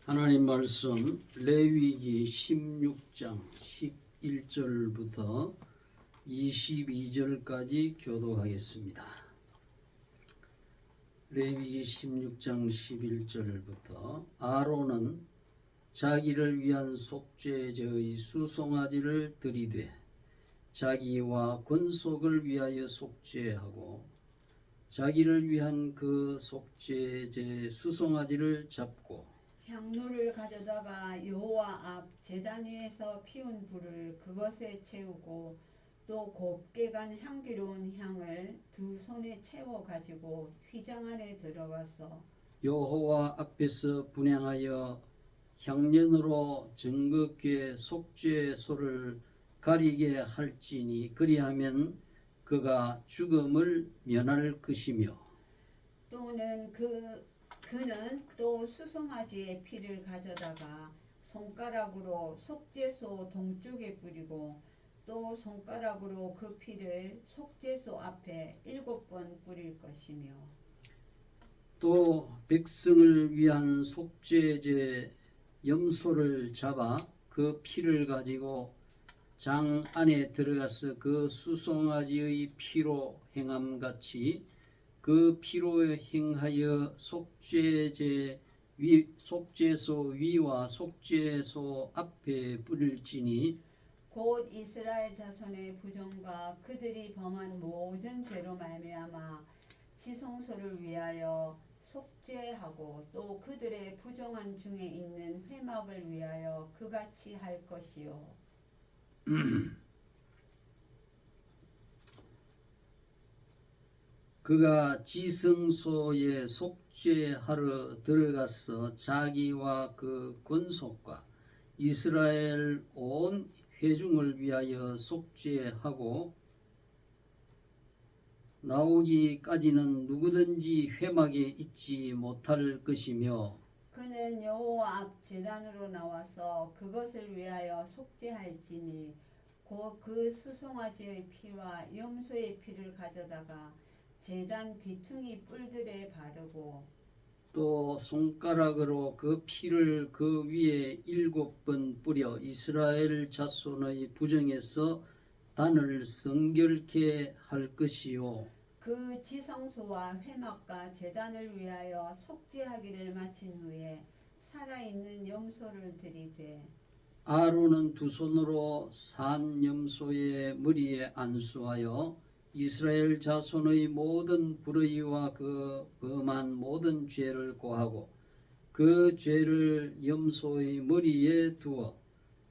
하나님 말씀 레위기 16장 11절부터 22절까지 교독하겠습니다. 레위기 16장 11절부터 아론은 자기를 위한 속죄제의 수송아지를 들이되 자기와 권속을 위하여 속죄하고 자기를 위한 그 속죄제 수송아지를 잡고 향로를 가져다가 여호와 앞 제단 위에서 피운 불을 그것에 채우고 또 곱게 간 향기로운 향을 두 손에 채워 가지고 휘장 안에 들어가서 여호와 앞에서 분향하여 향년으로 정극궤 속죄소를 가리게 할지니 그리하면 그가 죽음을 면할 것이며 또는 그는 또 수송아지의 피를 가져다가 손가락으로 속죄소 동쪽에 뿌리고 또 손가락으로 그 피를 속죄소 앞에 7번 뿌릴 것이며 또 백성을 위한 속죄제 염소를 잡아 그 피를 가지고 장 안에 들어가서 그 수송아지의 피로 행함같이 그 피로 행하여 속죄소 위와 속죄소 앞에 뿌릴지니 곧 이스라엘 자손의 부정과 그들이 범한 모든 죄로 말미암아 지성소를 위하여 속죄하고 또 그들의 부정한 중에 있는 회막을 위하여 그같이 할 것이요 그가 지성소에 속죄하러 들어가서 자기와 그 권속과 이스라엘 온 회중을 위하여 속죄하고 나오기까지는 누구든지 회막에 있지 못할 것이며 그는 여호와 앞 제단으로 나와서 그것을 위하여 속죄할지니 곧 그 수송아지의 피와 염소의 피를 가져다가 제단 귀퉁이 뿔들에 바르고 또 손가락으로 그 피를 그 위에 7번 뿌려 이스라엘 자손의 부정에서 단을 성결케 할 것이요 그 지성소와 회막과 제단을 위하여 속죄하기를 마친 후에 살아있는 염소를 들이되 아론은 두 손으로 산 염소의 머리에 안수하여 이스라엘 자손의 모든 불의와 그 범한 모든 죄를 고하고 그 죄를 염소의 머리에 두어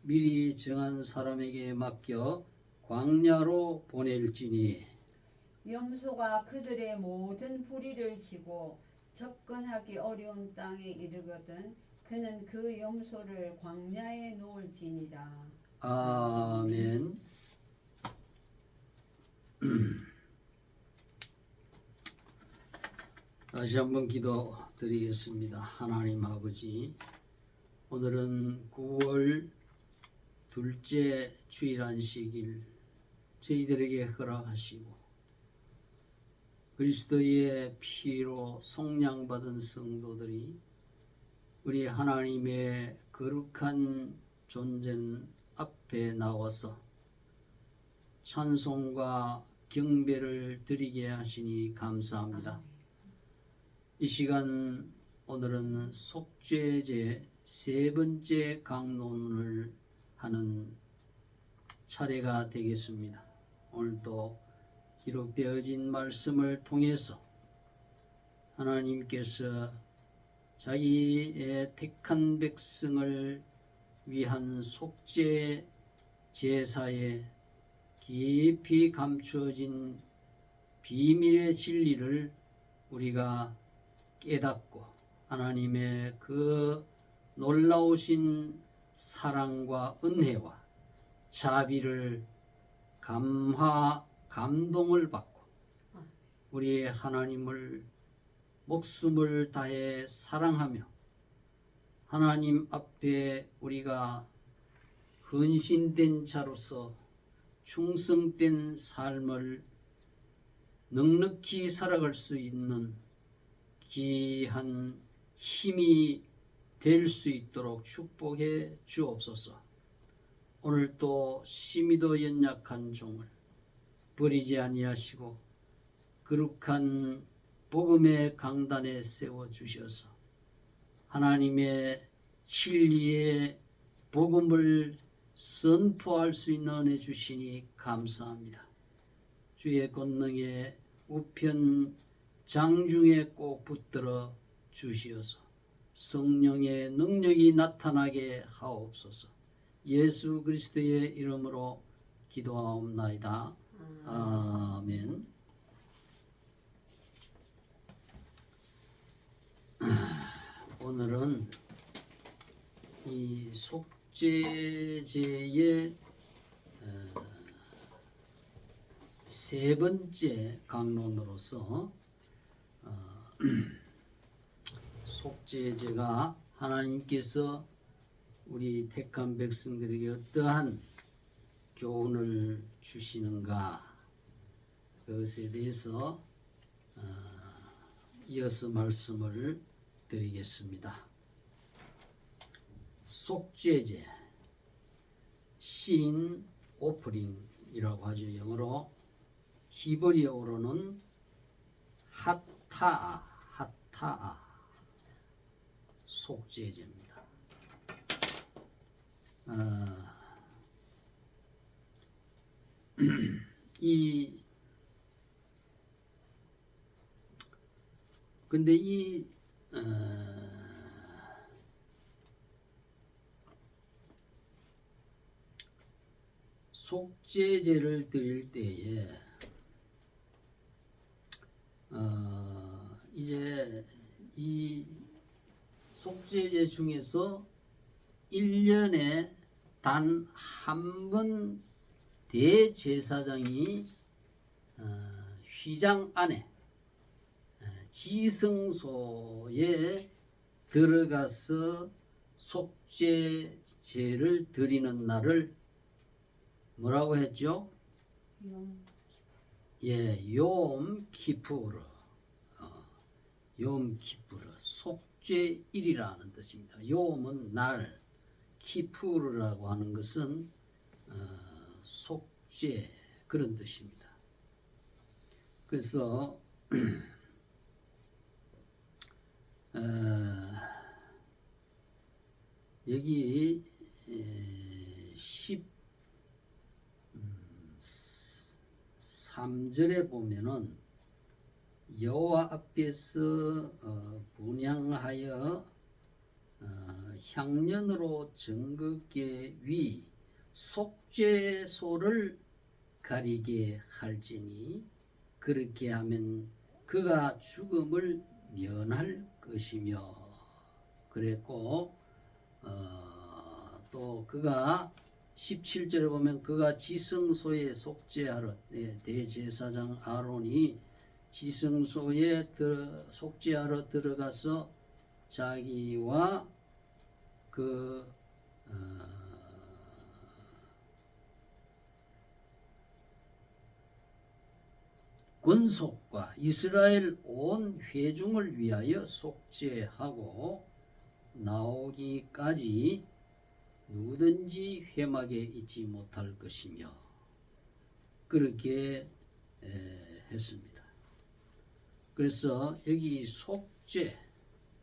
미리 정한 사람에게 맡겨 광야로 보낼지니 염소가 그들의 모든 불의를 지고 접근하기 어려운 땅에 이르거든 그는 그 염소를 광야에 놓을지니라. 아멘. 다시 한번 기도 드리겠습니다. 하나님 아버지, 오늘은 9월 둘째 주일 안식일 저희들에게 허락하시고 그리스도의 피로 속량받은 성도들이 우리 하나님의 거룩한 존재 앞에 나와서 찬송과 경배를 드리게 하시니 감사합니다. 이 시간 오늘은 속죄제 세 번째 강론을 하는 차례가 되겠습니다. 오늘도 기록되어진 말씀을 통해서 하나님께서 자기의 택한 백성을 위한 속죄 제사에 깊이 감추어진 비밀의 진리를 우리가 깨닫고 하나님의 그 놀라우신 사랑과 은혜와 자비를 감동을 받고 우리의 하나님을 목숨을 다해 사랑하며 하나님 앞에 우리가 헌신된 자로서 충성된 삶을 넉넉히 살아갈 수 있는 귀한 힘이 될 수 있도록 축복해 주옵소서. 오늘도 심히도 연약한 종을 버리지 아니하시고 거룩한 복음의 강단에 세워 주셔서 하나님의 진리의 복음을 선포할 수 있는 은혜 주시니 감사합니다. 주의 권능의 우편 장중에 꼭 붙들어 주시어서 성령의 능력이 나타나게 하옵소서. 예수 그리스도의 이름으로 기도하옵나이다. 아멘. 오늘은 이 속죄제의 세 번째 강론으로서 속죄제가 하나님께서 우리 택한 백성들에게 어떠한 교훈을 주시는가, 그것에 대해서 이어서 말씀을 드리겠습니다. 속죄제, 신 오프링이라고 하죠. 영어로. 히브리어로는 하타아 속죄제입니다. 근데 이 속죄제를 드릴 때에 이제 이 속죄제 중에서 1년에 단 한 번 대제사장이 휘장 안에 지성소에 들어가서 속죄제를 드리는 날을 뭐라고 했죠? 욤 키푸르. 욤 키푸르. 속죄일이라는 뜻입니다. 욤은 날, 키푸르라고 하는 것은 속죄, 그런 뜻입니다. 그래서 여기 13절에 보면은 여호와 앞에서 분향하여 향년으로 정극계 위 속죄소를 가리게 할지니 그렇게 하면 그가 죽음을 면할 것이며 그랬고, 또 그가 17절에 보면 그가 지성소에 속죄하러, 대제사장 아론이 지성소에 속죄하러 들어가서 자기와 그 권속과 이스라엘 온 회중을 위하여 속죄하고 나오기까지 누구든지 회막에 있지 못할 것이며 그렇게 했습니다. 그래서 여기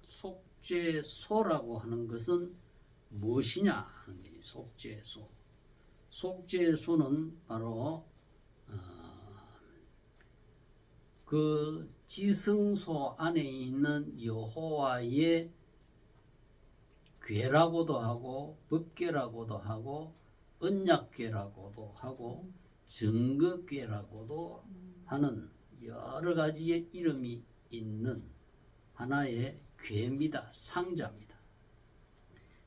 속죄소라고 하는 것은 무엇이냐 하는 게 속죄소. 속죄소는 바로 그 지성소 안에 있는 여호와의 궤라고도 하고 법궤라고도 하고 언약궤라고도 하고 증거궤라고도 하는 여러 가지의 이름이 있는 하나의 궤입니다. 상자입니다.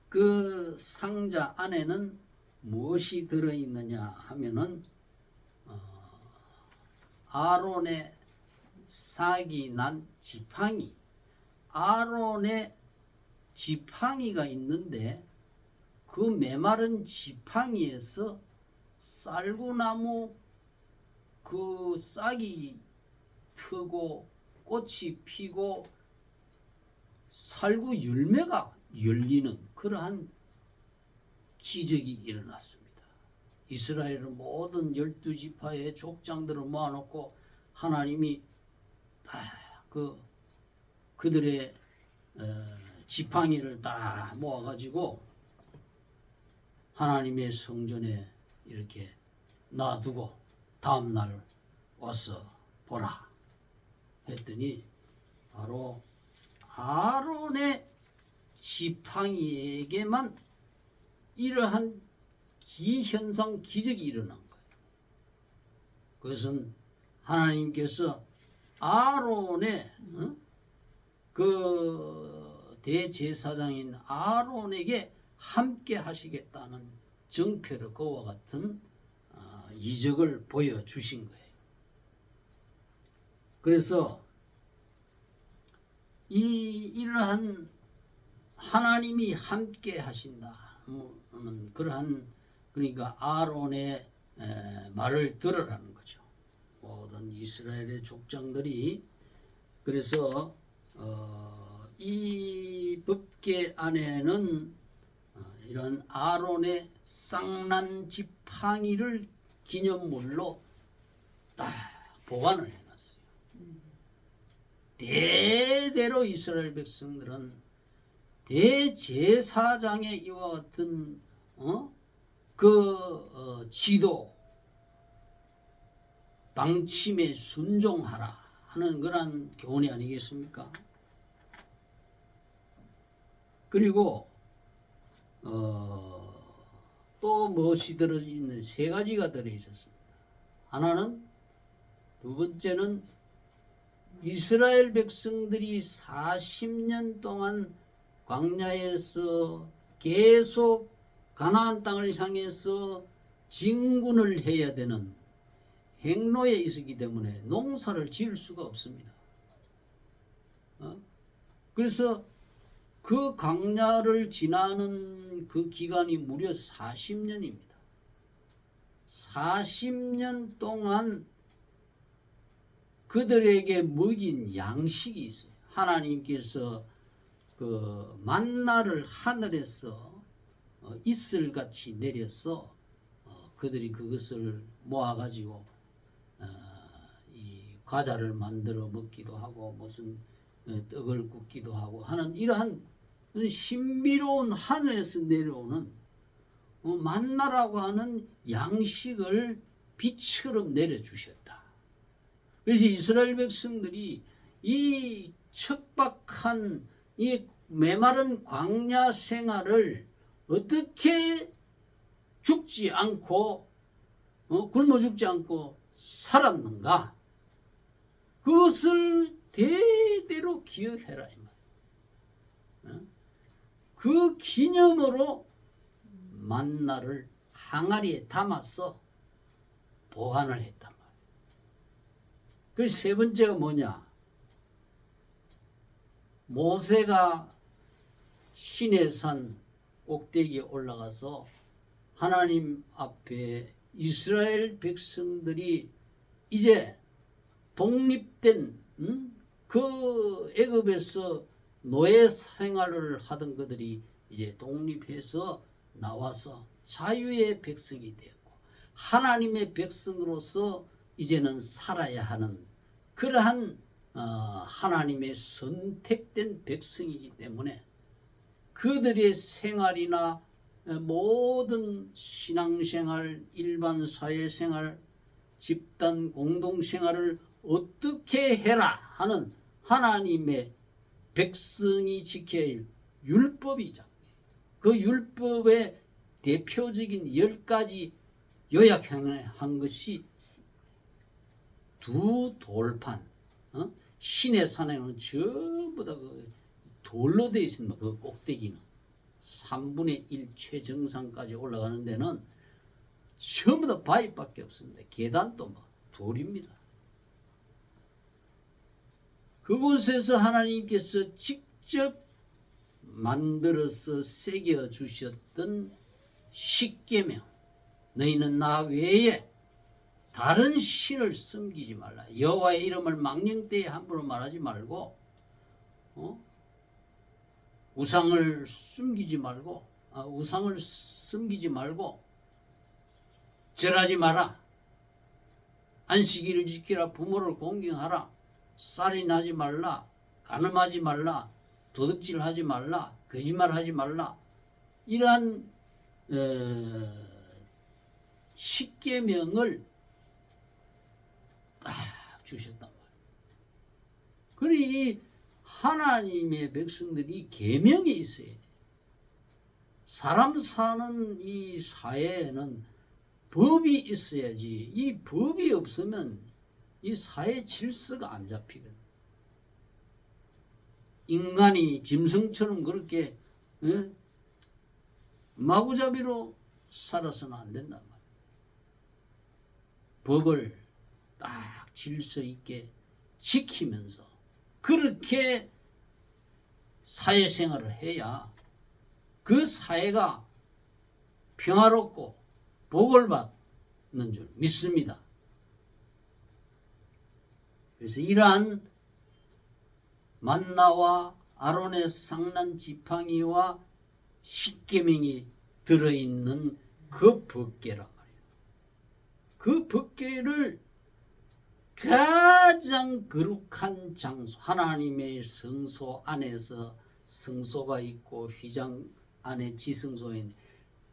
그 상자 안에는 무엇이 들어있느냐 하면은 아론의 삭이 난 지팡이, 아론의 지팡이가 있는데 그 메마른 지팡이에서 쌀고나무 그 싹이 트고 꽃이 피고 살구 열매가 열리는 그러한 기적이 일어났습니다. 이스라엘의 모든 12지파의 족장들을 모아놓고 하나님이 그들의 지팡이를 다 모아가지고 하나님의 성전에 이렇게 놔두고 다음날 와서 보라 했더니 바로 아론의 지팡이에게만 이러한 기현상 기적이 일어난 거예요. 그것은 하나님께서 아론의 그 대제사장인 아론에게 함께 하시겠다는 정표로 그와 같은 이적을 보여주신 거예요. 그래서 이러한 하나님이 함께 하신다. 그러한 그러니까 아론의 말을 들으라는 거죠. 모든 이스라엘의 족장들이 그래서 이 법궤 안에는 이런 아론의 쌍난 지팡이를 기념물로 딱 보관을 해놨어요. 대대로 이스라엘 백성들은 대제사장의 이와 같은 지도 방침에 순종하라 하는 그런 교훈이 아니겠습니까? 그리고 또 무엇이 들어있는 세 가지가 들어있었습니다. 하나는 두 번째는 이스라엘 백성들이 40년 동안 광야에서 계속 가나안 땅을 향해서 진군을 해야 되는 행로에 있었기 때문에 농사를 지을 수가 없습니다. 그래서 그 광야를 지나는 그 기간이 무려 40년입니다. 40년 동안 그들에게 먹인 양식이 있어요. 하나님께서 그 만나를 하늘에서 이슬같이 내려서 그들이 그것을 모아가지고 이 과자를 만들어 먹기도 하고 무슨 떡을 굽기도 하고 하는 이러한 신비로운 하늘에서 내려오는 만나라고 하는 양식을 비처럼 내려주셨다. 그래서 이스라엘 백성들이 이 척박한 이 메마른 광야 생활을 어떻게 죽지 않고 굶어 죽지 않고 살았는가? 그것을 대대로 기억해라 이 말. 그 기념으로 만나를 항아리에 담아서 보관을 했단 말이에요. 그 세 번째가 뭐냐? 모세가 시내산 꼭대기에 올라가서 하나님 앞에 이스라엘 백성들이 이제 독립된 그 애굽에서 노예 생활을 하던 그들이 이제 독립해서 나와서 자유의 백성이 되었고 하나님의 백성으로서 이제는 살아야 하는 그러한 하나님의 선택된 백성이기 때문에 그들의 생활이나 모든 신앙생활, 일반 사회생활, 집단 공동생활을 어떻게 해라 하는 하나님의 백성이 지켜야 할 율법이죠. 그 율법의 대표적인 10가지 요약한 것이 두 돌판, 시내 산에는 전부 다 그 돌로 되어 있습니다. 그 꼭대기는 3분의 1 최정상까지 올라가는 데는 전부 다 바위밖에 없습니다. 계단도 뭐 돌입니다. 그곳에서 하나님께서 직접 만들어서 새겨 주셨던 십계명, 너희는 나 외에 다른 신을 섬기지 말라. 여호와의 이름을 망령되이 함부로 말하지 말고 우상을 숨기지 말고 우상을 숨기지 말고 절하지 마라. 안식일을 지키라. 부모를 공경하라. 살인하지 말라. 간음하지 말라. 도둑질하지 말라. 거짓말하지 말라. 이러한 십계명을 딱 주셨단 말이에요. 그러니 하나님의 백성들이 계명이 있어야 돼요. 사람 사는 이 사회에는 법이 있어야지. 이 법이 없으면 이 사회 질서가 안 잡히거든. 인간이 짐승처럼 그렇게 마구잡이로 살아서는 안 된단 말이야. 법을 딱 질서 있게 지키면서 그렇게 사회생활을 해야 그 사회가 평화롭고 복을 받는 줄 믿습니다. 그래서 이러한 만나와 아론의 상난 지팡이와 십계명이 들어있는 그 법궤란 말이에요. 그 법궤를 가장 거룩한 장소, 하나님의 성소 안에서 성소가 있고 휘장 안에 지성소에 있는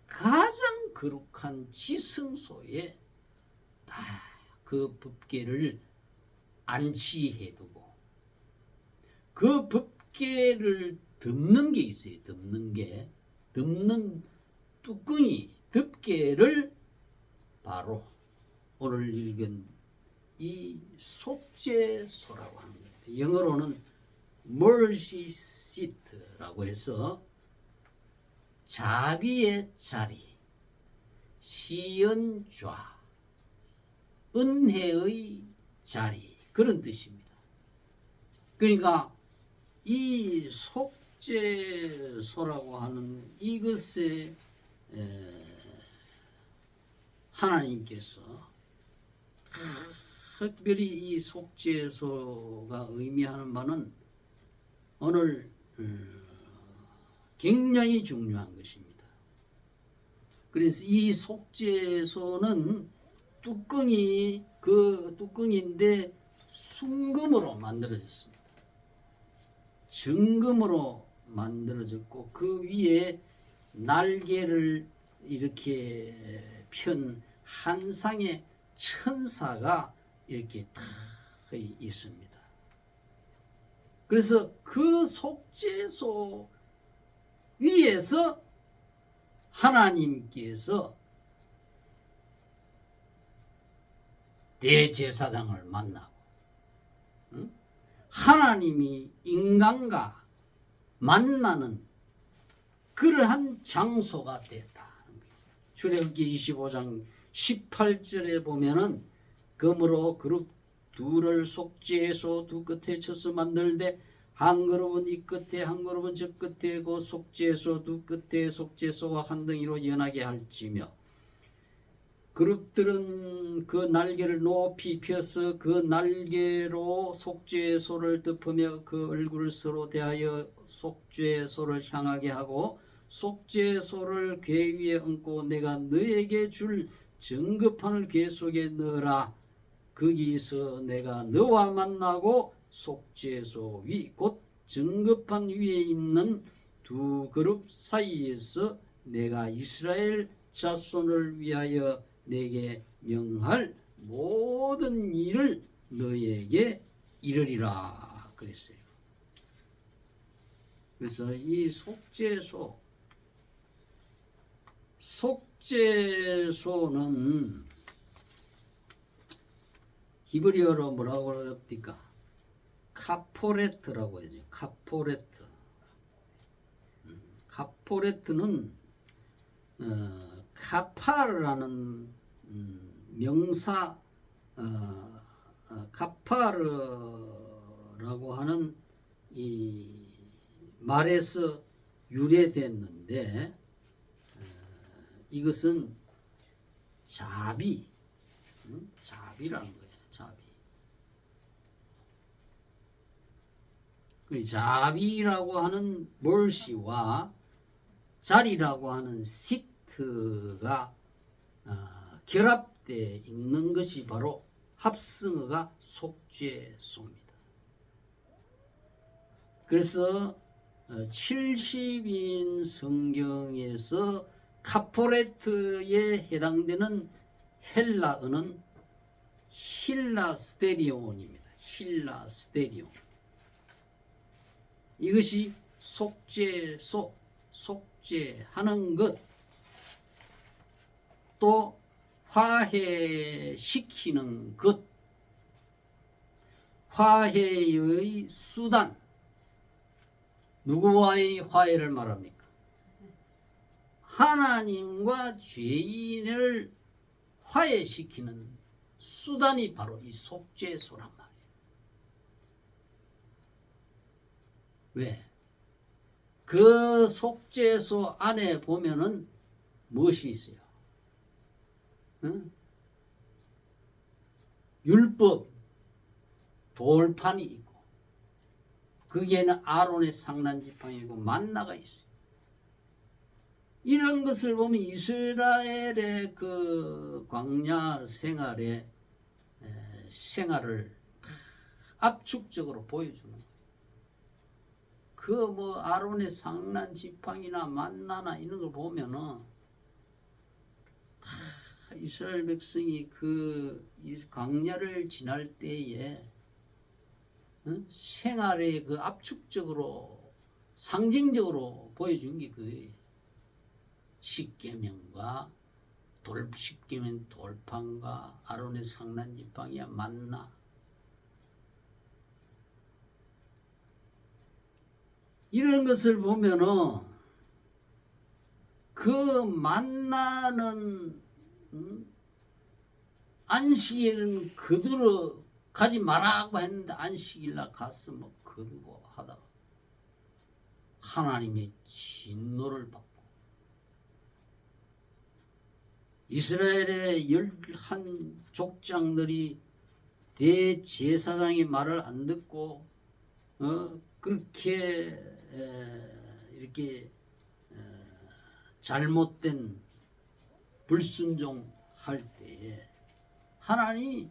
가장 거룩한 지성소에 딱 그 법궤를 안치해두고 그 법궤를 덮는 게 있어요. 덮는 뚜껑이 덮개를 바로 오늘 읽은 이 속죄소라고 하는 거예요. 영어로는 mercy seat라고 해서 자비의 자리, 시연좌, 은혜의 자리, 그런 뜻입니다. 그러니까 이 속죄소라고 하는 이것에 하나님께서 특별히 이 속죄소가 의미하는 바는 오늘 굉장히 중요한 것입니다. 그래서 이 속죄소는 뚜껑이 그 뚜껑인데 순금으로 만들어졌습니다. 정금으로 만들어졌고 그 위에 날개를 이렇게 편 한 상의 천사가 이렇게 탁 있습니다. 그래서 그 속죄소 위에서 하나님께서 대제사장을 만나고 하나님이 인간과 만나는 그러한 장소가 됐다. 출애굽기 25장 18절에 보면은 금으로 그릇 둘을 속죄소 두 끝에 쳐서 만들되 한 그룹은 이 끝에 한 그룹은 저 끝에 그 속죄소 두 끝에 속죄소와 한 덩이로 연하게 할지며 그룹들은 그 날개를 높이 펴서 그 날개로 속죄소를 덮으며 그 얼굴을 서로 대하여 속죄소를 향하게 하고 속죄소를 궤 위에 얹고 내가 너에게 줄 증거판을 궤 속에 넣으라. 거기서 내가 너와 만나고 속죄소 위 곧 증거판 위에 있는 두 그룹 사이에서 내가 이스라엘 자손을 위하여 내게 명할 모든 일을 너에게 이르리라 그랬어요. 그래서 이 속죄소는 히브리어로 뭐라고 그럽니까? 카포레트라고 하죠. 카포레트는 카파르라는 명사 카파르라고 하는 이 말에서 유래됐는데 이것은 자비라는 거예요. 자비. 그리고 자비라고 하는 몰시와 자리라고 하는 시트가 결합되어 있는 것이 바로 합성어가 속죄소입니다. 그래서 70인 성경에서 카포레트에 해당되는 헬라어는 힐라스테리온입니다. 힐라스테리온. 이것이 속죄소, 속죄하는 것, 또 화해시키는 것, 화해의 수단. 누구와의 화해를 말합니까? 하나님과 죄인을 화해시키는 수단이 바로 이 속죄소란 말이에요. 왜? 그 속죄소 안에 보면은 무엇이 있어요? 응? 율법, 돌판이 있고, 거기에는 아론의 상란지팡이고 만나가 있어요. 이런 것을 보면 이스라엘의 그 광야 생활의 생활을 압축적으로 보여주는 거예요. 그 뭐 아론의 상란지팡이나 만나나 이런 걸 보면은 다 이스라엘 백성이 그 광야를 지날 때에 생활의 그 압축적으로 상징적으로 보여준 게 그 십계명과 십계명 돌판과 아론의 상란지팡이야 만나, 이런 것을 보면은 그 만나는 안식일은 그대로 가지 말라고 했는데 안식일날 가서 뭐 거두고 하다가 하나님의 진노를 받고, 이스라엘의 11 족장들이 대제사장의 말을 안 듣고 그렇게 이렇게 잘못된 불순종할 때에 하나님이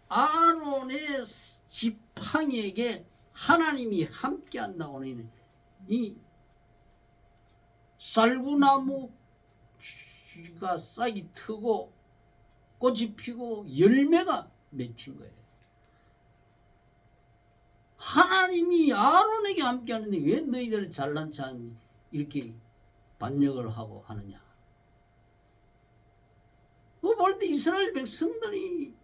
아론의 지팡이에게 하나님이 함께 한다고 하는 이 쌀구나무가 싹이 트고 꽃이 피고 열매가 맺힌 거예요. 하나님이 아론에게 함께 하는데 왜 너희들은 잘난 체 이렇게 반역을 하고 하느냐. 볼 때 이스라엘 백성들이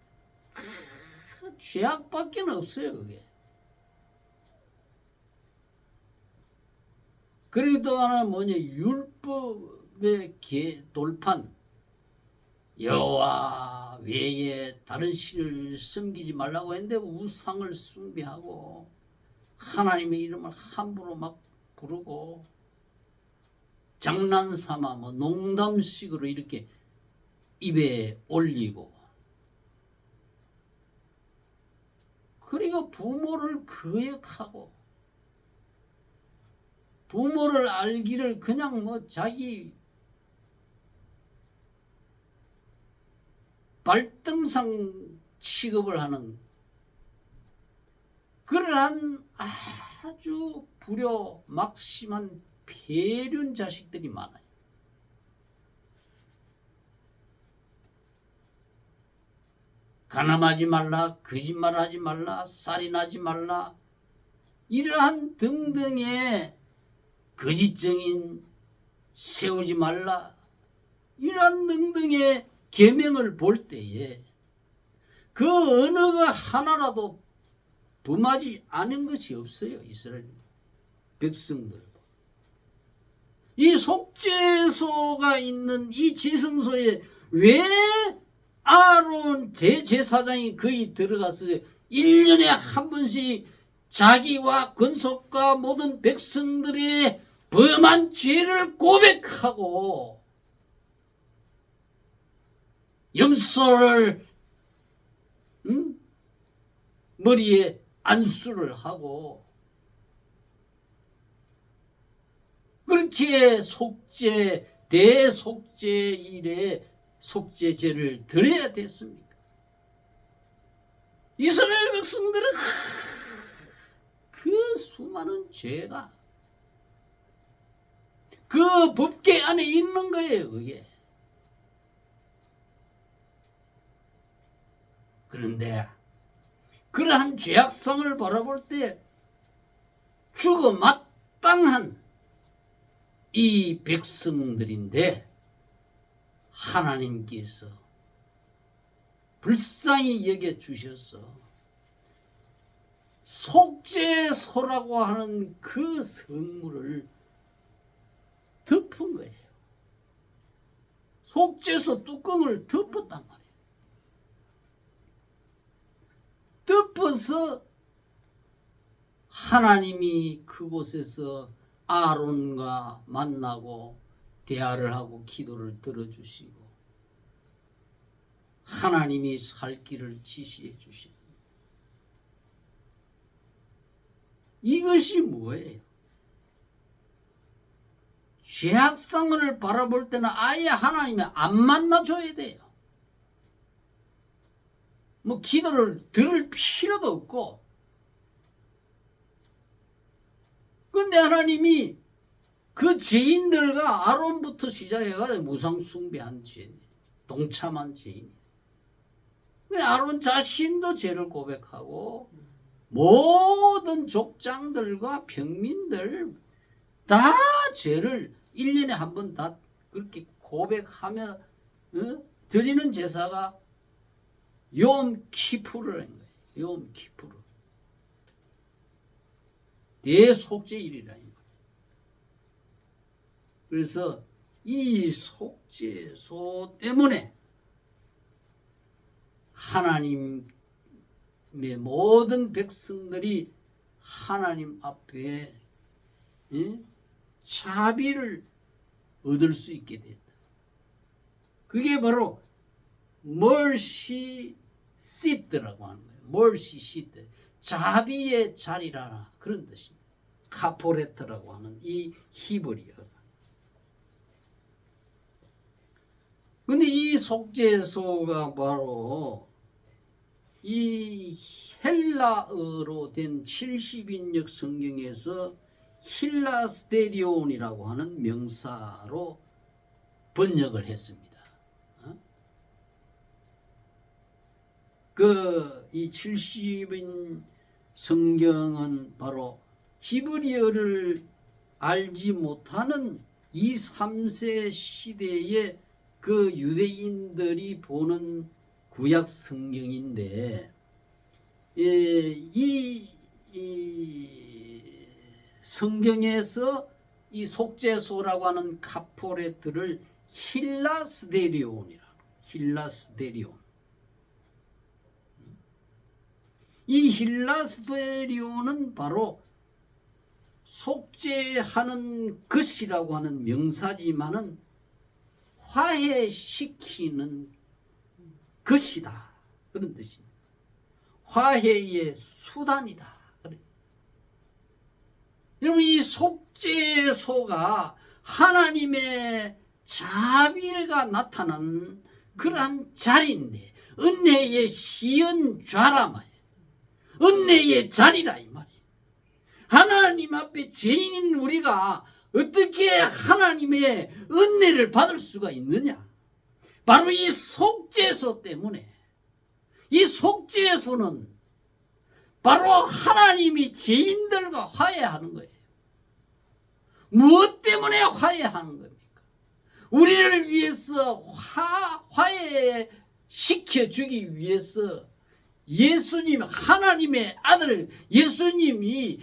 죄악밖에 없어요. 그게. 그리고 또 하나 뭐냐, 율법의 돌판, 여호와 외에 다른 신을 섬기지 말라고 했는데 우상을 숭배하고 하나님의 이름을 함부로 막 부르고 장난삼아 뭐 농담식으로 이렇게 입에 올리고, 그리고 부모를 거역하고 부모를 알기를 그냥 뭐 자기 발등상 취급을 하는 그러한 아주 불효 막심한 폐륜 자식들이 많아요. 간음하지 말라, 거짓말하지 말라, 살인하지 말라, 이러한 등등의 거짓 증인 세우지 말라, 이러한 등등의 계명을 볼 때에 그 어느 거 하나라도 범하지 않은 것이 없어요. 이스라엘 백성들. 이 속죄소가 있는 이 지성소에 왜 아론 대제사장이 거기 들어가서 1년에 한 번씩 자기와 권속과 모든 백성들의 범한 죄를 고백하고 염소를 머리에 안수를 하고 그렇게 속죄 대속죄일에 속죄제를 드려야 됐습니까? 이스라엘 백성들은 그 수많은 죄가 그 법궤 안에 있는 거예요. 그게. 그런데 그러한 죄악성을 바라볼 때 죽어 마땅한 이 백성들인데 하나님께서 불쌍히 여겨주셔서 속죄소라고 하는 그 성물을 덮은 거예요. 속죄소 뚜껑을 덮었단 말이에요. 덮어서 하나님이 그곳에서 아론과 만나고 대화를 하고 기도를 들어주시고 하나님이 살 길을 지시해 주시고 이것이 뭐예요? 죄악성을 바라볼 때는 아예 하나님이 안 만나줘야 돼요. 뭐 기도를 들을 필요도 없고. 근데 하나님이 그 죄인들과 아론부터 시작해가지고 무상 숭배한 죄인, 동참한 죄인. 아론 자신도 죄를 고백하고 모든 족장들과 평민들 다 죄를 1년에 한 번 다 그렇게 고백하며 드리는 제사가 욤 키푸르라는 거예요. 욤 키푸르. 대속죄일이라는 거예요. 그래서 이 속죄소 때문에 하나님의 모든 백성들이 하나님 앞에 자비를 얻을 수 있게 됐다. 그게 바로 mercy seat라고 하는 거예요. mercy seat. 자비의 자리라 그런 뜻입니다. 카포레트라고 하는 이 히브리어가. 근데 이 속죄소가 바로 이 헬라어로 된 70인역 성경에서 힐라스테리온이라고 하는 명사로 번역을 했습니다. 이 70인 성경은 바로 히브리어를 알지 못하는 2, 3세 시대의 그 유대인들이 보는 구약 성경인데 이 성경에서 이 속죄소라고 하는 카포레트를 힐라스데리온이라. 힐라스데리온. 이 힐라스데리온은 바로 속죄하는 것이라고 하는 명사지만은 화해시키는 것이다. 그런 뜻입니다. 화해의 수단이다. 여러분 이 속죄소가 하나님의 자비가 나타난 그러한 자리인데 은혜의 시연좌라 말이에요. 은혜의 자리라 이 말이에요. 하나님 앞에 죄인인 우리가 어떻게 하나님의 은혜를 받을 수가 있느냐? 바로 이 속죄소 때문에. 이 속죄소는 바로 하나님이 죄인들과 화해하는 거예요. 무엇 때문에 화해하는 겁니까? 우리를 위해서 화해시켜 주기 위해서 예수님, 하나님의 아들 예수님이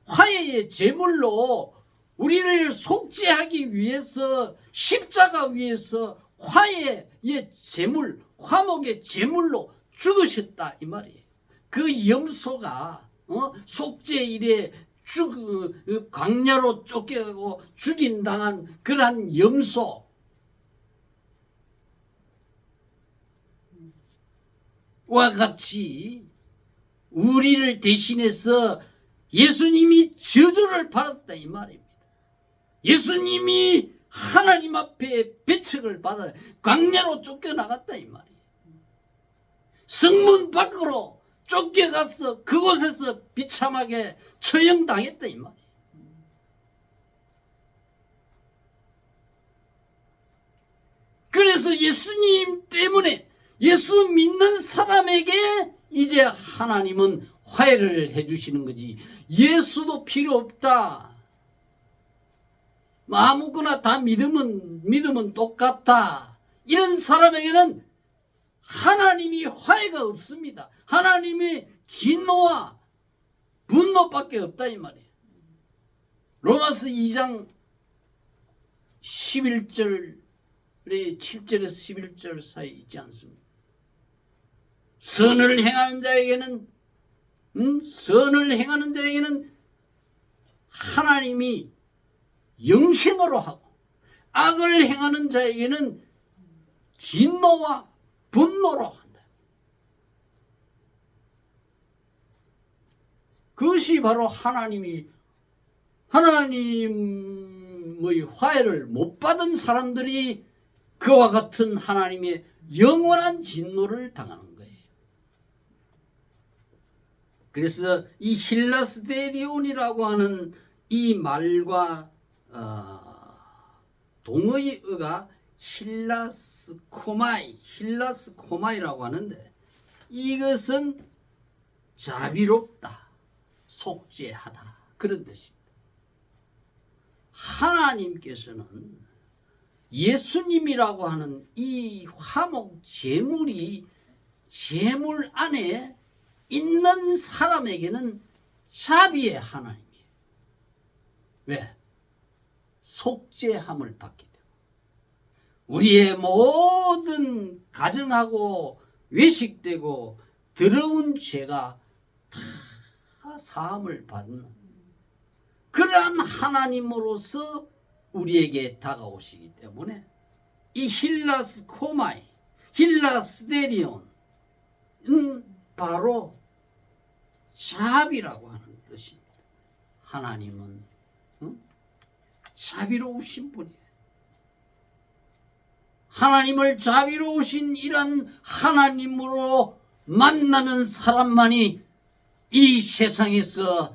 화해의 제물로 우리를 속죄하기 위해서 십자가 위에서 화해의 제물, 화목의 제물로 죽으셨다 이 말이에요. 그 염소가 속죄일에 광야로 쫓겨가고 죽임당한 그러한 염소와 같이 우리를 대신해서 예수님이 저주를 받았다 이 말입니다. 예수님이 하나님 앞에 배척을 받아 광야로 쫓겨나갔다 이 말이에요. 성문 밖으로 쫓겨가서 그곳에서 비참하게 처형당했다 이 말이에요. 그래서 예수님 때문에 예수 믿는 사람에게 이제 하나님은 화해를 해주시는 거지. 예수도 필요 없다. 아무거나 다 믿으면 똑같다. 이런 사람에게는 하나님이 화해가 없습니다. 하나님의 진노와 분노밖에 없다 이 말이에요. 로마서 2장 11절 7절에서 11절 사이 있지 않습니까? 선을 행하는 자에게는 하나님이 영생으로 하고 악을 행하는 자에게는 진노와 분노로 한다. 그것이 바로 하나님의 화해를 못 받은 사람들이 그와 같은 하나님의 영원한 진노를 당하는 거예요. 그래서 이 힐라스데리온이라고 하는 이 말과 동의어가 힐라스코마이라고 하는데 이것은 자비롭다, 속죄하다 그런 뜻입니다. 하나님께서는 예수님이라고 하는 이 화목 제물이 제물 안에 있는 사람에게는 자비의 하나님이에요. 왜? 속죄함을 받게 되고 우리의 모든 가정하고 외식되고 더러운 죄가 다 사함을 받는 그러한 하나님으로서 우리에게 다가오시기 때문에 이 힐라스코마이, 힐라스데리온은 바로 자비라고 하는 뜻입니다. 하나님은 자비로우신 분이에요. 하나님을 자비로우신 이런 하나님으로 만나는 사람만이 이 세상에서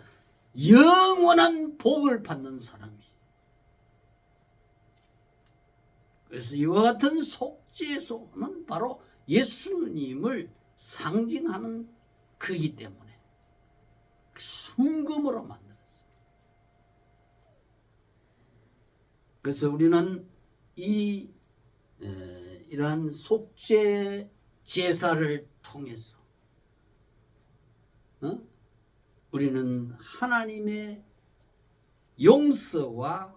영원한 복을 받는 사람이에요. 그래서 이와 같은 속죄소는 바로 예수님을 상징하는 그이기 때문에 순금으로 만들었어요. 그래서 우리는 이러한 속죄 제사를 통해서 우리는 하나님의 용서와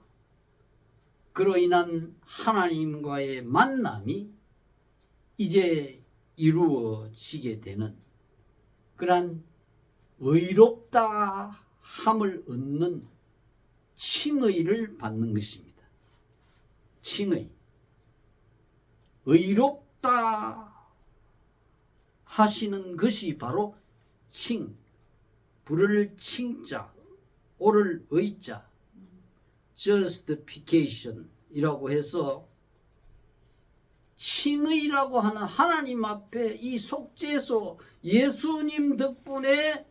그로 인한 하나님과의 만남이 이제 이루어지게 되는 그러한 의롭다 함을 얻는 칭의를 받는 것입니다. 칭의. 의롭다 하시는 것이 바로 칭. 불을 칭자, 오를 의자, justification이라고 해서 칭의라고 하는 하나님 앞에 이 속죄소 예수님 덕분에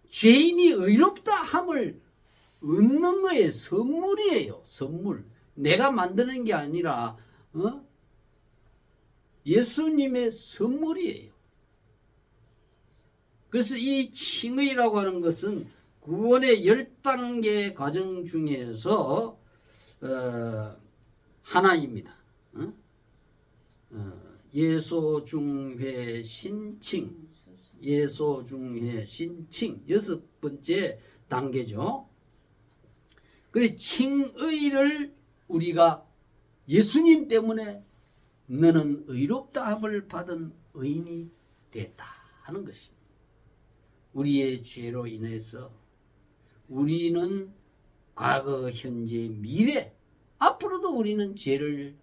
죄인이 의롭다 함을 얻는 거에 선물이에요. 선물. 내가 만드는 게 아니라 예수님의 선물이에요. 그래서 이 칭의라고 하는 것은 구원의 10단계 과정 중에서 하나입니다. 예소중회 신칭, 예소중회 신칭 6번째 단계죠. 그래 칭의를 우리가 예수님 때문에 너는 의롭다함을 받은 의인이 됐다 하는 것입니다. 우리의 죄로 인해서 우리는 과거, 현재, 미래 앞으로도 우리는 죄를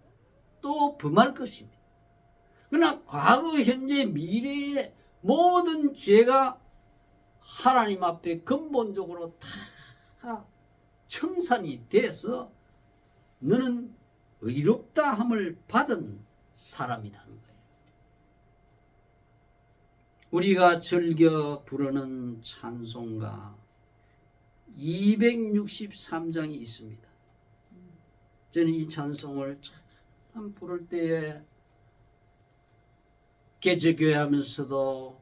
또 범할 것입니다. 그러나 과거, 현재, 미래의 모든 죄가 하나님 앞에 근본적으로 다 청산이 돼서 너는 의롭다 함을 받은 사람이라는 거예요. 우리가 즐겨 부르는 찬송가 263장이 있습니다. 저는 이 찬송을 참 부를 때에 개척교회 하면서도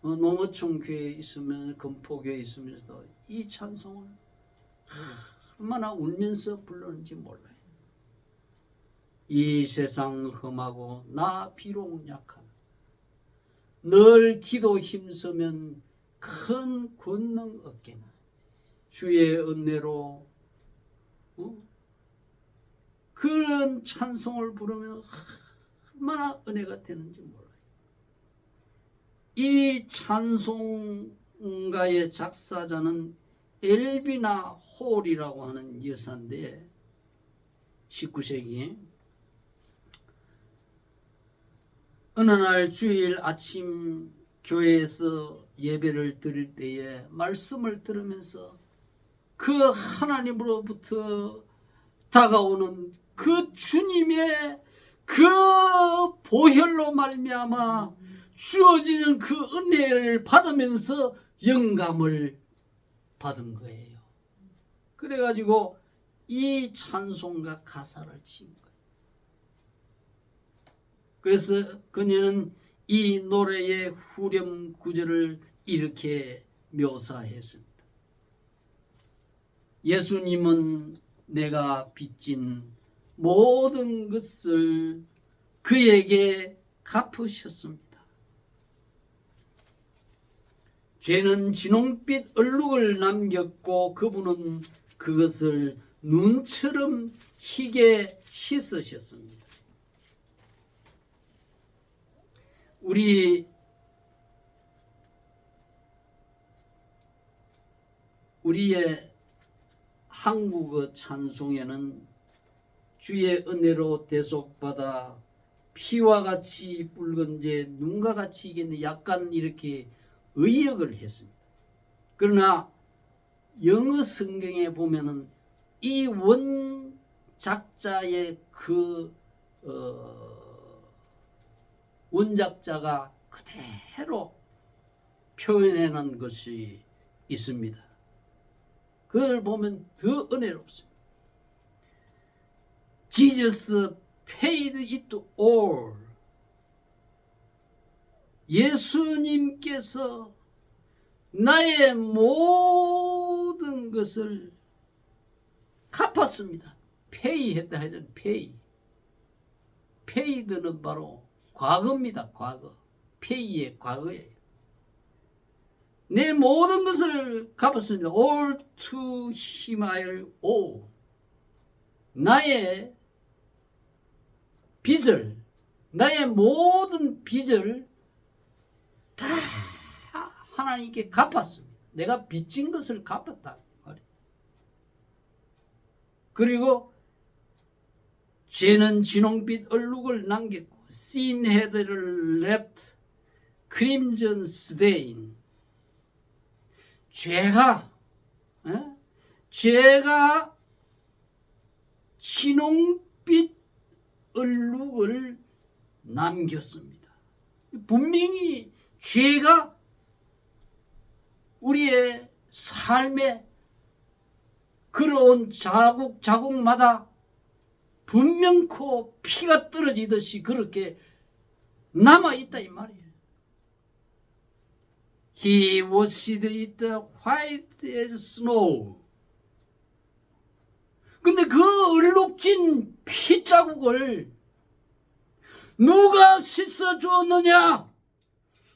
농어촌 교회에 있으면 금포교회에 있으면서도 이 찬송을 얼마나 울면서 불렀는지 몰라요. 이 세상 험하고 나 비록 약한 늘 기도 힘쓰면 큰 권능 얻겠나 주의 은혜로 그런 찬송을 부르면 얼마나 은혜가 되는지 몰라요. 이 찬송가의 작사자는 엘비나 홀이라고 하는 여사인데 19세기 어느 날 주일 아침 교회에서 예배를 드릴 때에 말씀을 들으면서 그 하나님으로부터 다가오는 그 주님의 그 보혈로 말미암아 주어지는 그 은혜를 받으면서 영감을 받은 거예요. 그래가지고 이 찬송가 가사를 지은 거예요. 그래서 그녀는 이 노래의 후렴 구절을 이렇게 묘사했습니다. 예수님은 내가 빚진 모든 것을 그에게 갚으셨습니다. 죄는 진홍빛 얼룩을 남겼고 그분은 그것을 눈처럼 희게 씻으셨습니다. 우리의 한국어 찬송에는 주의 은혜로 대속받아 피와 같이 붉은 제 눈과 같이 이겠네 약간 이렇게 의역을 했습니다. 그러나 영어 성경에 보면은 이 원작자의 그 원작자가 그대로 표현해 놓은 것이 있습니다. 그걸 보면 더 은혜롭습니다. Jesus paid it all. 예수님께서 나의 모든 것을 갚았습니다. pay 했다 하잖아요. pay. paid는 바로 과거입니다. 과거. pay의 과거예요. 내 모든 것을 갚았습니다. All to him I owe. 나의 빚을, 나의 모든 빚을 다 하나님께 갚았습니다. 내가 빚진 것을 갚았다. 그리고 죄는 진홍빛 얼룩을 남겼고 sin had left crimson stain. 죄가 진홍빛 얼룩을 남겼습니다. 분명히 죄가 우리의 삶에 걸어온 자국마다 분명코 피가 떨어지듯이 그렇게 남아있다 이 말이에요. He washed it white as snow. 근데 그 얼룩진 피자국을 누가 씻어주었느냐?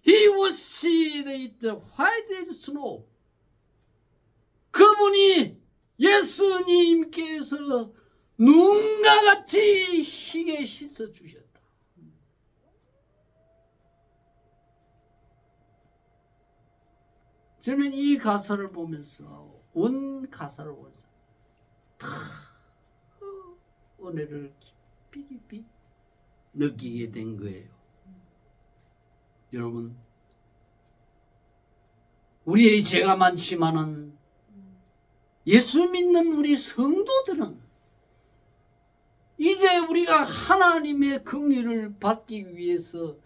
He washed it white as snow. 그분이 예수님께서 눈과 같이 희게 씻어주셨다. 저는 이 가사를 보면서 온 가사를 보면서 다 은혜를 깊이 느끼게 된 거예요. 여러분, 우리의 죄가 많지만은 예수 믿는 우리 성도들은 세상에 우리가 하나님의 긍휼을 받기 위해서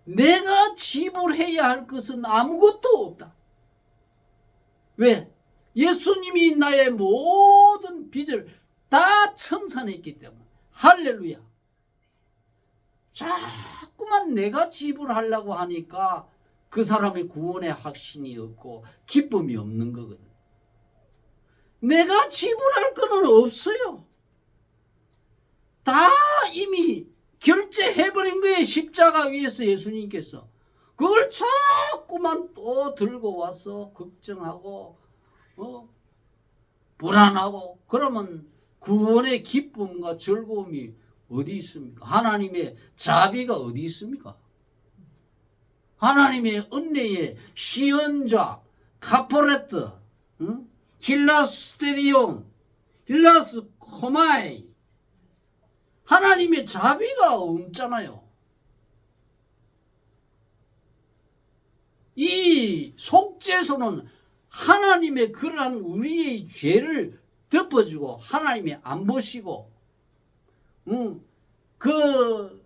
내가 지불해야 할 것은 아무것도 없다. 왜? 예수님이 나의 모든 빚을 다 청산했기 때문에. 할렐루야. 자꾸만 내가 지불하려고 하니까 그 사람의 구원의 확신이 없고 기쁨이 없는 거거든. 내가 지불할 거는 없어요. 다 이미 결제해버린 거예요. 십자가 위에서 예수님께서. 그걸 자꾸만 또 들고 와서 걱정하고 불안하고 그러면 구원의 기쁨과 즐거움이 어디 있습니까? 하나님의 자비가 어디 있습니까? 하나님의 은혜의 시언자 카포레트, 힐라스테리온, 힐라스코마이, 하나님의 자비가 없잖아요. 이 속죄소는 하나님의 그러한 우리의 죄를 덮어주고 하나님이 안 보시고 그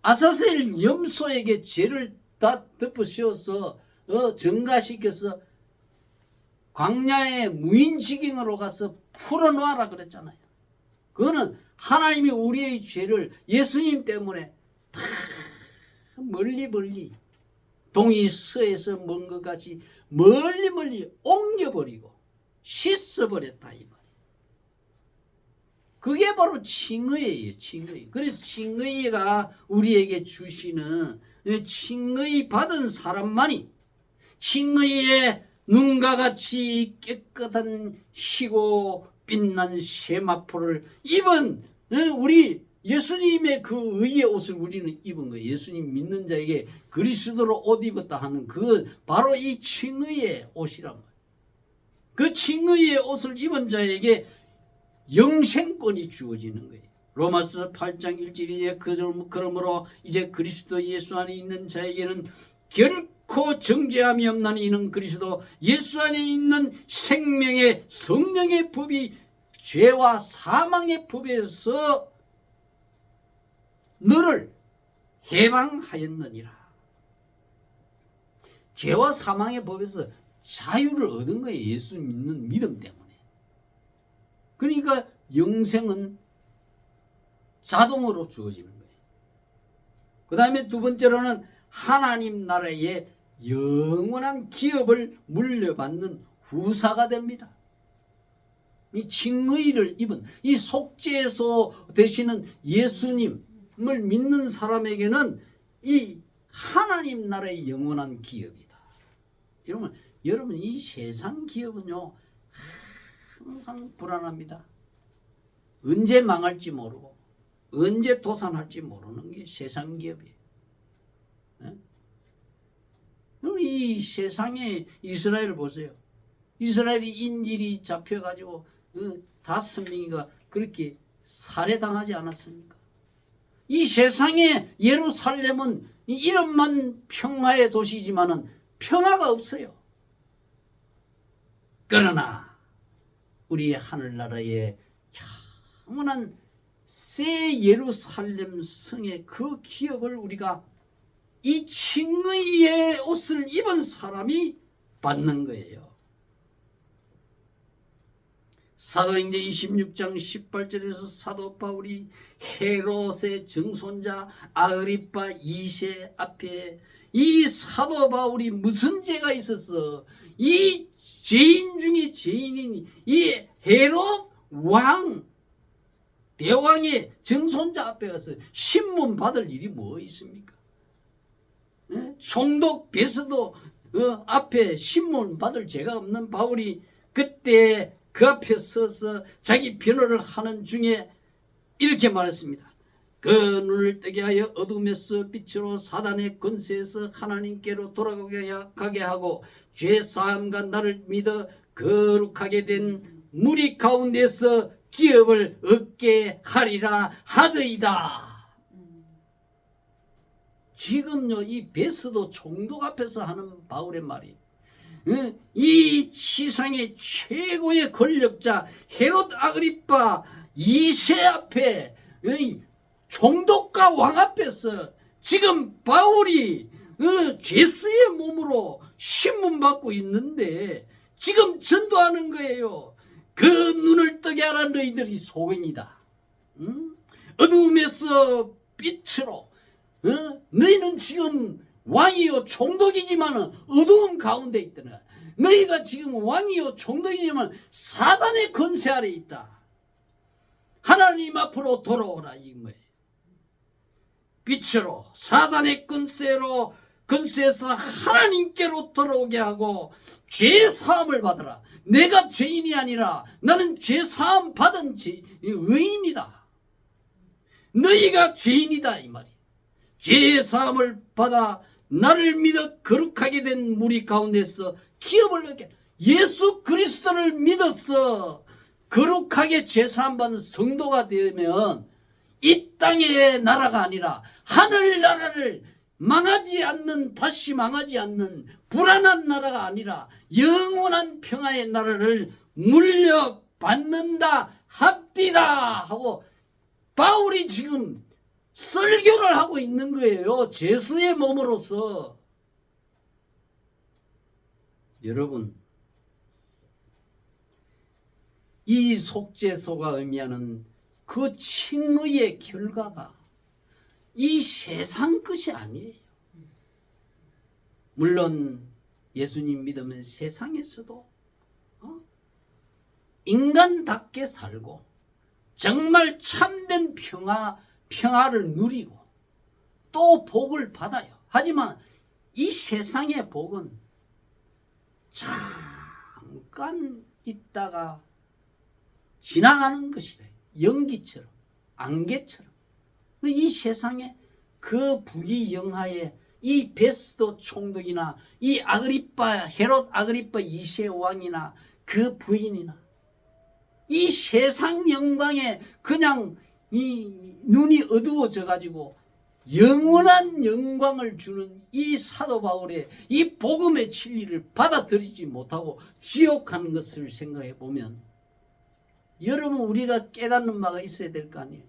아사셀 염소에게 죄를 다 덮어씌워서 증가시켜서 광야의 무인지경으로 가서 풀어놓아라 그랬잖아요. 그거는 하나님이 우리의 죄를 예수님 때문에 다 멀리 동이 서에서 먼 것 같이 멀리 옮겨버리고 씻어버렸다 이 말이에요. 그게 바로 칭의예요. 칭의. 그래서 칭의가 우리에게 주시는 칭의 받은 사람만이 칭의의 눈과 같이 깨끗한 희고 빛난 세마포를 입은 우리 예수님의 그 의의 옷을 우리는 입은 거예요. 예수님 믿는 자에게 그리스도로 옷 입었다 하는 그 바로 이 칭의의 옷이란 말이에요. 그 칭의의 옷을 입은 자에게 영생권이 주어지는 거예요. 로마서 8장 1절에 그러므로 이제 그리스도 예수 안에 있는 자에게는 결코 정죄함이 없나니 이는 그리스도 예수 안에 있는 생명의 성령의 법이 죄와 사망의 법에서 너를 해방하였느니라. 죄와 사망의 법에서 자유를 얻은 거예요. 예수 믿는 믿음 때문에. 그러니까 영생은 자동으로 주어지는 거예요. 그 다음에 두 번째로는 하나님 나라의 영원한 기업을 물려받는 후사가 됩니다. 이 칭의를 입은 이 속죄소 되시는 예수님을 믿는 사람에게는 이 하나님 나라의 영원한 기업이다. 여러분 이 세상 기업은요 항상 불안합니다. 언제 망할지 모르고 언제 도산할지 모르는 게 세상 기업이에요. 이 세상에 이스라엘 보세요. 이스라엘이 인질이 잡혀가지고 5명이가 그렇게 살해당하지 않았습니까? 이 세상에 예루살렘은 이름만 평화의 도시지만은 평화가 없어요. 그러나 우리 하늘나라의 영원한 새 예루살렘 성의 그 기업을 우리가 이 칭의의 옷을 입은 사람이 받는 거예요. 사도행전 26장 18절에서 사도 바울이 헤롯의 증손자 아그리파 2세 앞에 이 사도 바울이 무슨 죄가 있어서 이 죄인 중에 죄인인 이 헤롯 왕 대왕의 증손자 앞에 가서 신문 받을 일이 뭐 있습니까? 총독 베스도 앞에 신문 받을 죄가 없는 바울이 그때 그 앞에 서서 자기 변호를 하는 중에 이렇게 말했습니다. 그 눈을 뜨게 하여 어둠에서 빛으로 사단의 권세에서 하나님께로 돌아가게 하고 죄사함과 나를 믿어 거룩하게 된 무리 가운데서 기업을 얻게 하리라 하더이다. 지금요 이 베스도 총독 앞에서 하는 바울의 말이 이 세상의 최고의 권력자 헤롯 아그리파 이세 앞에 총독과 왕 앞에서 지금 바울이 죄수의 몸으로 신문받고 있는데 지금 전도하는 거예요. 그 눈을 뜨게 하라 너희들이 소경이다. 응? 어두움에서 빛으로 너희는 지금 왕이요 총독이지만 어두움 가운데 있더라. 너희가 지금 왕이요 총독이지만 사단의 권세 아래 있다. 하나님 앞으로 돌아오라 이 거예요. 빛으로 사단의 권세에서 하나님께로 돌아오게 하고 죄 사함을 받으라. 내가 죄인이 아니라 나는 죄 사함 받은 의인이다. 너희가 죄인이다 이 말이에요. 죄 사함을 받아 나를 믿어 거룩하게 된 무리 가운데서 기업을 얻게 예수 그리스도를 믿어서 거룩하게 죄 사함 받은 성도가 되면 이 땅의 나라가 아니라 하늘나라를 다시 망하지 않는 불안한 나라가 아니라 영원한 평화의 나라를 물려받는다 합디다 하고 바울이 지금 설교를 하고 있는 거예요. 죄수의 몸으로서. 여러분, 이 속죄소가 의미하는 그 칭의의 결과가 이 세상 것이 아니에요. 물론 예수님 믿으면 세상에서도 인간답게 살고 정말 참된 평화를 누리고 또 복을 받아요. 하지만 이 세상의 복은 잠깐 있다가 지나가는 것이래. 연기처럼 안개처럼. 이 세상에 그 부귀영화에 이 베스도 총독이나 이 헤롯 아그리빠 2세 왕이나 그 부인이나 이 세상 영광에 그냥 이 눈이 어두워져 가지고 영원한 영광을 주는 이 사도 바울의 이 복음의 진리를 받아들이지 못하고 지옥하는 것을 생각해 보면 여러분 우리가 깨닫는 바가 있어야 될 거 아니에요.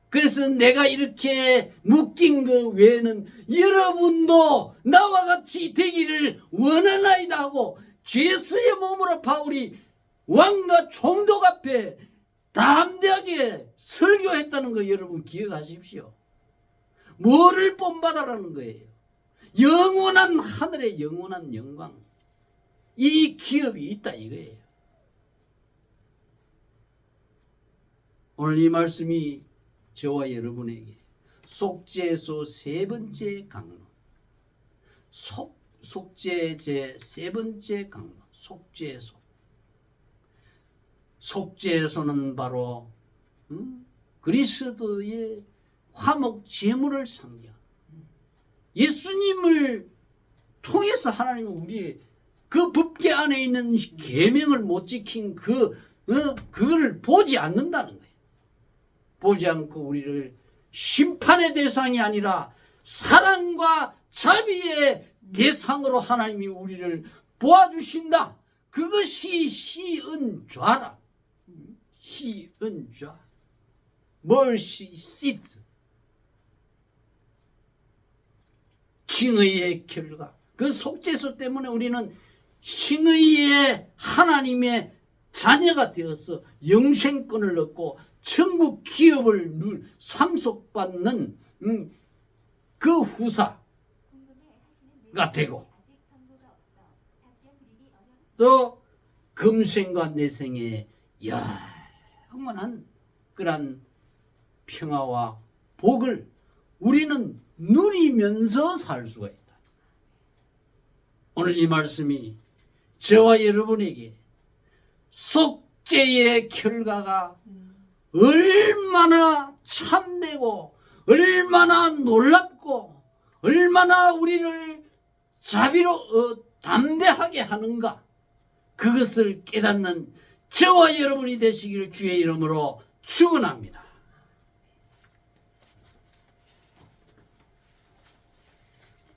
그래서 내가 이렇게 묶인 그 외에는 여러분도 나와 같이 되기를 원하나이다 하고 죄수의 몸으로 바울이 왕과 총독 앞에 담대하게 설교했다는 거 여러분 기억하십시오. 뭐를 본받아라는 거예요? 영원한 하늘의 영원한 영광. 이 기업이 있다 이거예요. 오늘 이 말씀이 저와 여러분에게 속죄소 세 번째 강론, 속죄 제 세 번째 강론, 속죄소. 속죄소는 바로 그리스도의 화목 제물을 상징. 예수님을 통해서 하나님은 우리 그 법계 안에 있는 계명을 못 지킨 그걸 보지 않는다는 거예요. 보지 않고 우리를 심판의 대상이 아니라 사랑과 자비의 대상으로 하나님이 우리를 보아주신다. 그것이 시은좌라. 시은좌. mercy seat. 칭의의 결과. 그 속죄소 때문에 우리는 칭의의 하나님의 자녀가 되어서 영생권을 얻고 천국 기업을 상속받는 그 후사가 되고 또 금생과 내생의 영원한 그런 평화와 복을 우리는 누리면서 살 수가 있다. 오늘 이 말씀이 저와 여러분에게 속죄의 결과가 얼마나 참되고 얼마나 놀랍고 얼마나 우리를 자비로 담대하게 하는가 그것을 깨닫는 저와 여러분이 되시기를 주의 이름으로 축원합니다.